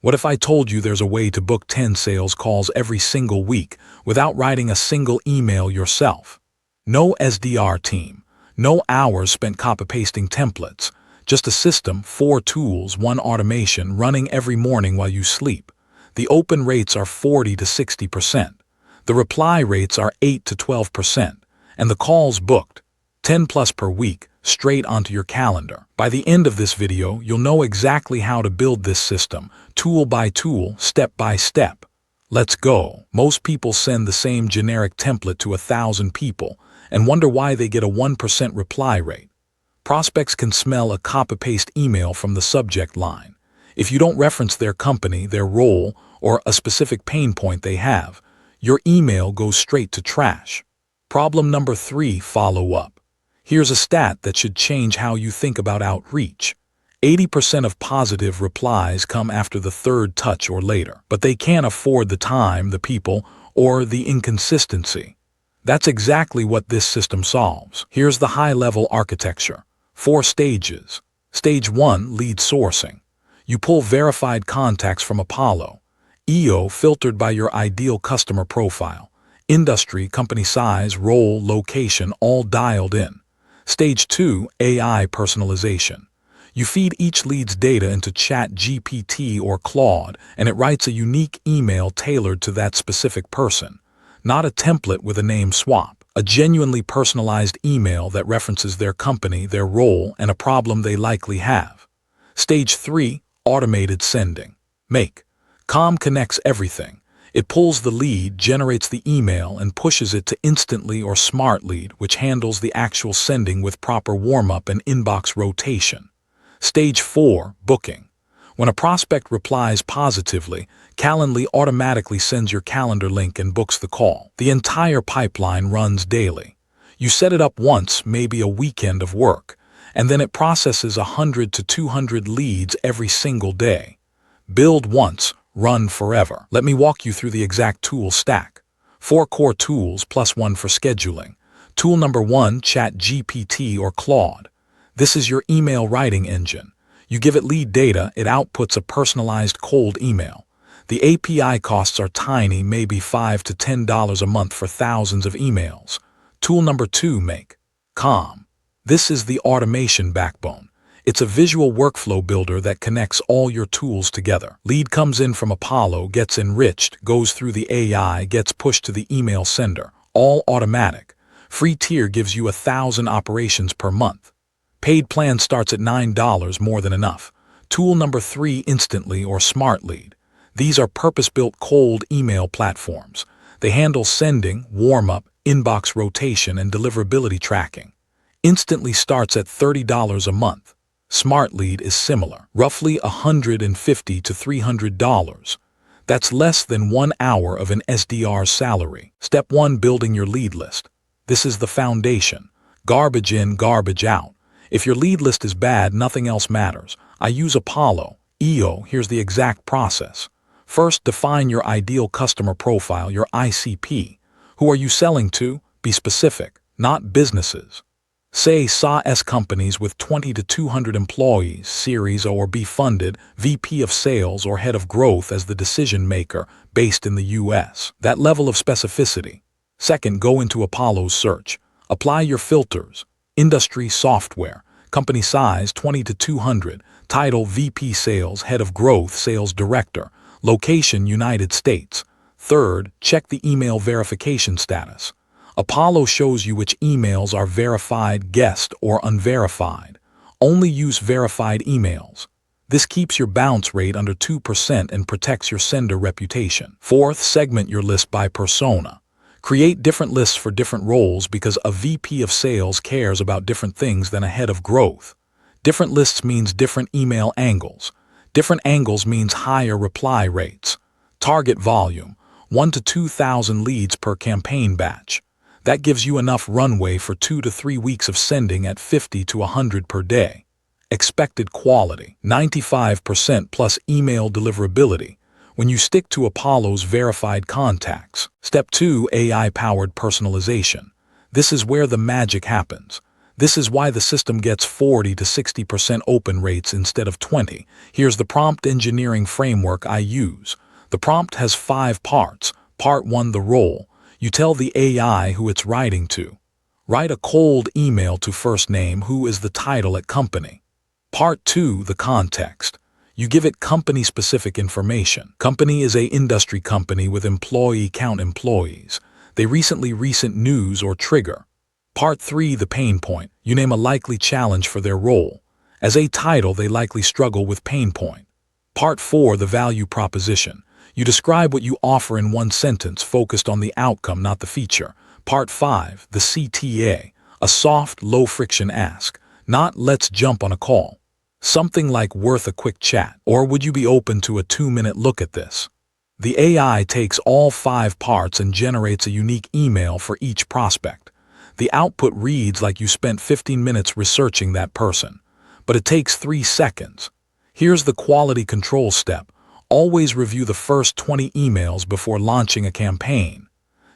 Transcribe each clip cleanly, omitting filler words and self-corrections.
What if I told you there's a way to book 10 sales calls every single week without writing a single email yourself? No SDR team, no hours spent copy-pasting templates, just a system, 4 tools, 1 automation running every morning while you sleep. The open rates are 40 to 60%. The reply rates are 8 to 12%. And the calls booked, 10 plus per week, straight onto your calendar. By the end of this video, you'll know exactly how to build this system, tool by tool, step by step. Let's go. Most people send the same generic template to 1,000 people and wonder why they get a 1% reply rate. Prospects can smell a copy-paste email from the subject line. If you don't reference their company, their role, or a specific pain point they have, your email goes straight to trash. Problem number 3, follow-up. Here's a stat that should change how you think about outreach. 80% of positive replies come after the 3rd touch or later, but they can't afford the time, the people, or the inconsistency. That's exactly what this system solves. Here's the high-level architecture. 4 stages. Stage 1, lead sourcing. You pull verified contacts from Apollo. EO filtered by your ideal customer profile. Industry, company size, role, location, all dialed in. Stage 2, AI personalization. You feed each lead's data into ChatGPT or Claude, and it writes a unique email tailored to that specific person. Not a template with a name swap. A genuinely personalized email that references their company, their role, and a problem they likely have. Stage 3, automated sending. Com connects everything. It pulls the lead, generates the email, and pushes it to Instantly or Smart Lead, which handles the actual sending with proper warm-up and inbox rotation. Stage 4, booking. When a prospect replies positively, Calendly automatically sends your calendar link and books the call. The entire pipeline runs daily. You set it up once, maybe a weekend of work, and then it processes 100 to 200 leads every single day. Build once, run forever. Let me walk you through the exact tool stack. 4 core tools plus 1 for scheduling. Tool number 1, ChatGPT or Claude. This is your email writing engine. You give it lead data, it outputs a personalized cold email. The API costs are tiny, maybe $5 to $10 a month for thousands of emails. Tool number 2, Com. This is the automation backbone. It's a visual workflow builder that connects all your tools together. Lead comes in from Apollo, gets enriched, goes through the AI, gets pushed to the email sender. All automatic. Free tier gives you 1,000 operations per month. Paid plan starts at $9, more than enough. Tool number 3, Instantly or Smart Lead. These are purpose-built cold email platforms. They handle sending, warm-up, inbox rotation, and deliverability tracking. Instantly starts at $30 a month. Smart Lead is similar, roughly $150 to $300. That's less than 1 hour of an SDR's salary. Step 1, building your lead list. This is the foundation. Garbage in, garbage out. If your lead list is bad, nothing else matters. I use Apollo. EO, here's the exact process. First, define your ideal customer profile, your ICP. Who are you selling to? Be specific, not businesses. Say SaaS companies with 20 to 200 employees, Series A or B funded, VP of sales or head of growth as the decision maker, based in the US. That level of specificity. Second, go into Apollo's search. Apply your filters. Industry, software. Company size, 20 to 200. Title, VP sales, head of growth, sales director. Location, United States. Third, check the email verification status. Apollo shows you which emails are verified, guessed, or unverified. Only use verified emails. This keeps your bounce rate under 2% and protects your sender reputation. Fourth, segment your list by persona. Create different lists for different roles because a VP of sales cares about different things than a head of growth. Different lists means different email angles. Different angles means higher reply rates. Target volume, 1 to 2,000 leads per campaign batch. That gives you enough runway for 2 to 3 weeks of sending at 50 to 100 per day. Expected quality, 95% plus email deliverability. When you stick to Apollo's verified contacts. Step 2, AI-powered personalization. This is where the magic happens. This is why the system gets 40 to 60% open rates instead of 20. Here's the prompt engineering framework I use. The prompt has 5 parts. Part 1, the role. You tell the AI who it's writing to. Write a cold email to first name, who is the title at company. Part 2, the context. You give it company-specific information. Company is a industry company with employee count employees. They recent news or trigger. Part 3, the pain point. You name a likely challenge for their role. As a title, they likely struggle with pain point. Part 4, the value proposition. You describe what you offer in one sentence, focused on the outcome, not the feature. Part 5, the CTA. A soft, low-friction ask. Not, let's jump on a call. Something like, worth a quick chat, or would you be open to a 2-minute look at this? The AI takes all 5 parts and generates a unique email for each prospect. The output reads like you spent 15 minutes researching that person, but it takes 3 seconds. Here's the quality control step. Always review the first 20 emails before launching a campaign.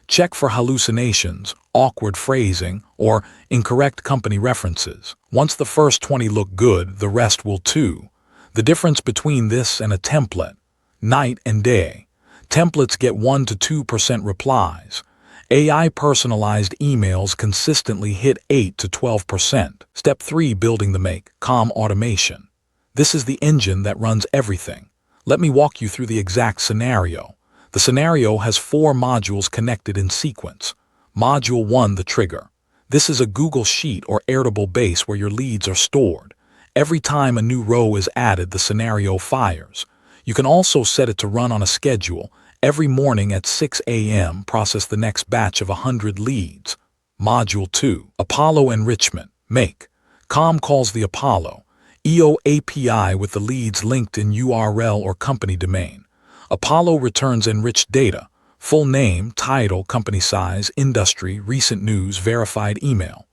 Check for hallucinations, awkward phrasing, or incorrect company references. Once the first 20 look good, the rest will too. The difference between this and a template: night and day. Templates get 1 to 2% replies. AI personalized emails consistently hit 8 to 12%. Step 3, building the make-calm automation. This is the engine that runs everything. Let me walk you through the exact scenario. The scenario has 4 modules connected in sequence. Module 1, the trigger. This is a Google Sheet or Airtable base where your leads are stored. Every time a new row is added, the scenario fires. You can also set it to run on a schedule. Every morning at 6 a.m., process the next batch of 100 leads. Module 2, Apollo enrichment. Make-calm calls the Apollo EO API with the leads linked in URL or company domain. Apollo returns enriched data: full name, title, company size, industry, recent news, verified email.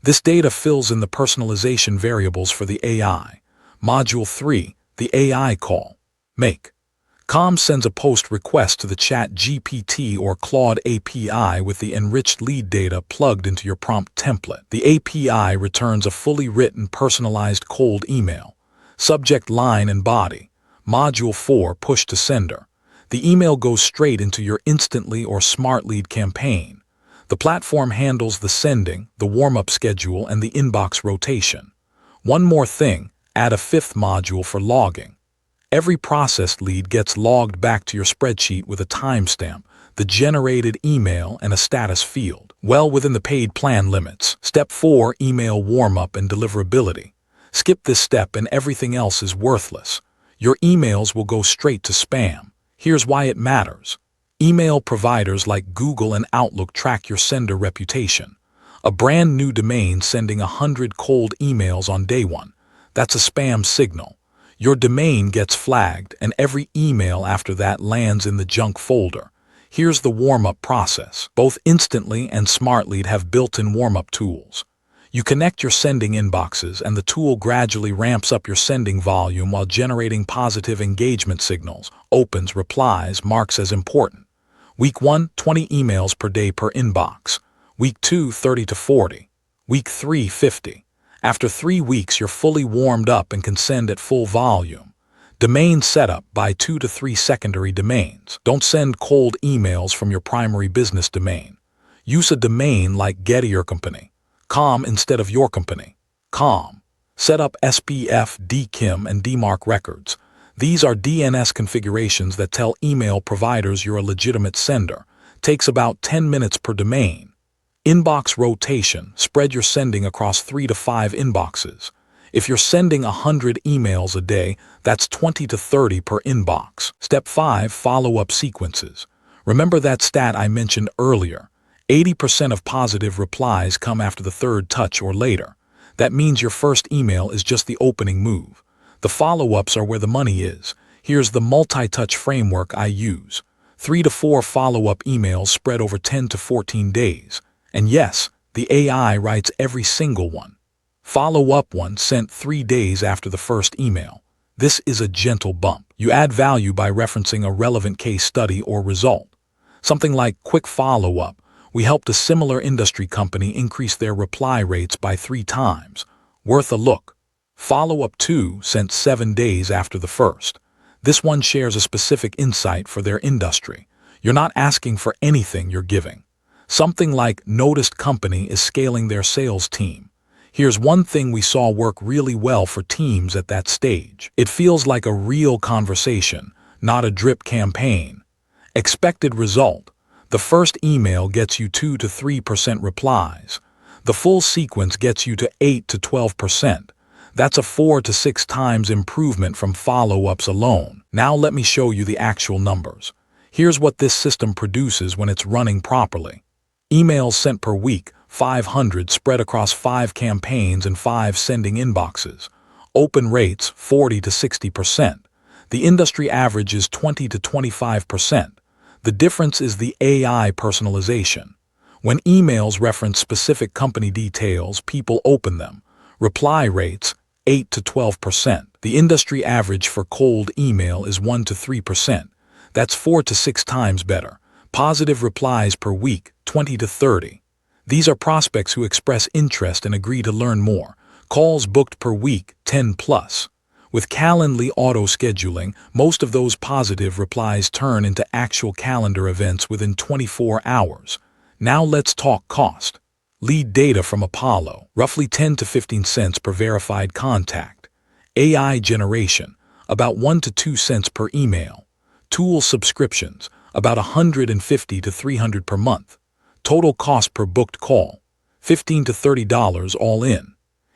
This data fills in the personalization variables for the AI. Module 3, the AI call. Make-calm sends a post request to the ChatGPT or Claude API with the enriched lead data plugged into your prompt template. The API returns a fully written, personalized cold email. Subject line and body. Module 4, push to sender. The email goes straight into your Instantly or Smart Lead campaign. The platform handles the sending, the warm-up schedule, and the inbox rotation. One more thing, add a 5th module for logging. Every processed lead gets logged back to your spreadsheet with a timestamp, the generated email, and a status field, well within the paid plan limits. Step 4, email warm-up and deliverability. Skip this step and everything else is worthless. Your emails will go straight to spam. Here's why it matters. Email providers like Google and Outlook track your sender reputation. A brand new domain sending 100 cold emails on day 1. That's a spam signal. Your domain gets flagged, and every email after that lands in the junk folder. Here's the warm-up process. Both Instantly and SmartLead have built-in warm-up tools. You connect your sending inboxes, and the tool gradually ramps up your sending volume while generating positive engagement signals, opens, replies, marks as important. Week 1, 20 emails per day per inbox. Week 2, 30 to 40. Week 3, 50. After 3 weeks, you're fully warmed up and can send at full volume. Domain setup: buy 2 to 3 secondary domains. Don't send cold emails from your primary business domain. Use a domain like Gettier Company. Com instead of your company. Com. Set up SPF, DKIM, and DMARC records. These are DNS configurations that tell email providers you're a legitimate sender. Takes about 10 minutes per domain. Inbox rotation: spread your sending across 3 to 5 inboxes. If you're sending 100 emails a day, that's 20 to 30 per inbox. Step 5, follow-up sequences. Remember that stat I mentioned earlier. 80% of positive replies come after the 3rd touch or later. That means your first email is just the opening move. The follow-ups are where the money is. Here's the multi-touch framework I use. 3 to 4 follow-up emails spread over 10 to 14 days. And yes, the AI writes every single one. Follow-up one sent 3 days after the first email. This is a gentle bump. You add value by referencing a relevant case study or result. Something like quick follow-up: We helped a similar industry company increase their reply rates by 3 times. Worth a look. Follow-up 2 sent 7 days after the first. This one shares a specific insight for their industry. You're not asking for anything, you're giving. Something like noticed company is scaling their sales team. Here's one thing we saw work really well for teams at that stage. It feels like a real conversation, not a drip campaign. Expected result. The first email gets you 2 to 3% replies. The full sequence gets you to 8 to 12%. That's a 4 to 6 times improvement from follow-ups alone. Now let me show you the actual numbers. Here's what this system produces when it's running properly. Emails sent per week, 500 spread across 5 campaigns and 5 sending inboxes. Open rates, 40 to 60%. The industry average is 20 to 25%. The difference is the AI personalization. When emails reference specific company details, people open them. Reply rates, 8 to 12%. The industry average for cold email is 1 to 3%. That's 4 to 6 times better. Positive replies per week, 20 to 30. These are prospects who express interest and agree to learn more. Calls booked per week, 10 plus. With Calendly auto-scheduling, most of those positive replies turn into actual calendar events within 24 hours. Now let's talk cost. Lead data from Apollo, roughly 10 to 15 cents per verified contact. AI generation, about 1 to 2 cents per email. Tool subscriptions, about 150 to 300 per month. Total cost per booked call, $15 to $30 all in.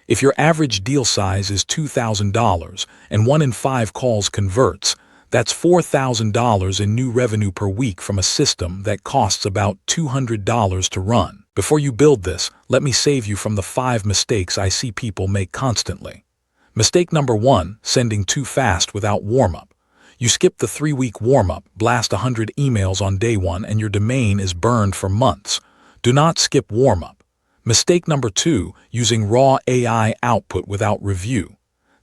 If your average deal size is $2,000 and 1 in 5 calls converts, that's $4,000 in new revenue per week from a system that costs about $200 to run. Before you build this, let me save you from the 5 mistakes I see people make constantly. Mistake number 1, sending too fast without warm-up. You skip the 3-week warm-up, blast 100 emails on day 1, and your domain is burned for months. Do not skip warm-up. Mistake number 2, using raw AI output without review.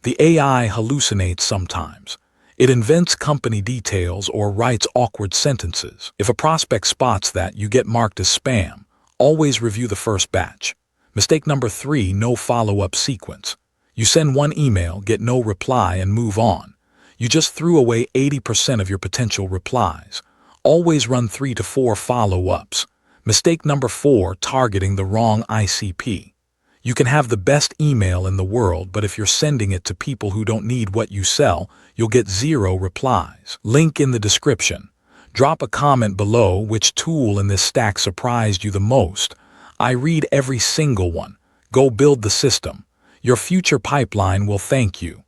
The AI hallucinates sometimes. It invents company details or writes awkward sentences. If a prospect spots that, you get marked as spam. Always review the first batch. Mistake number 3, no follow-up sequence. You send 1 email, get no reply, and move on. You just threw away 80% of your potential replies. Always run 3 to 4 follow-ups. Mistake number 4, targeting the wrong ICP. You can have the best email in the world, but if you're sending it to people who don't need what you sell, you'll get 0 replies. Link in the description. Drop a comment below which tool in this stack surprised you the most. I read every single one. Go build the system. Your future pipeline will thank you.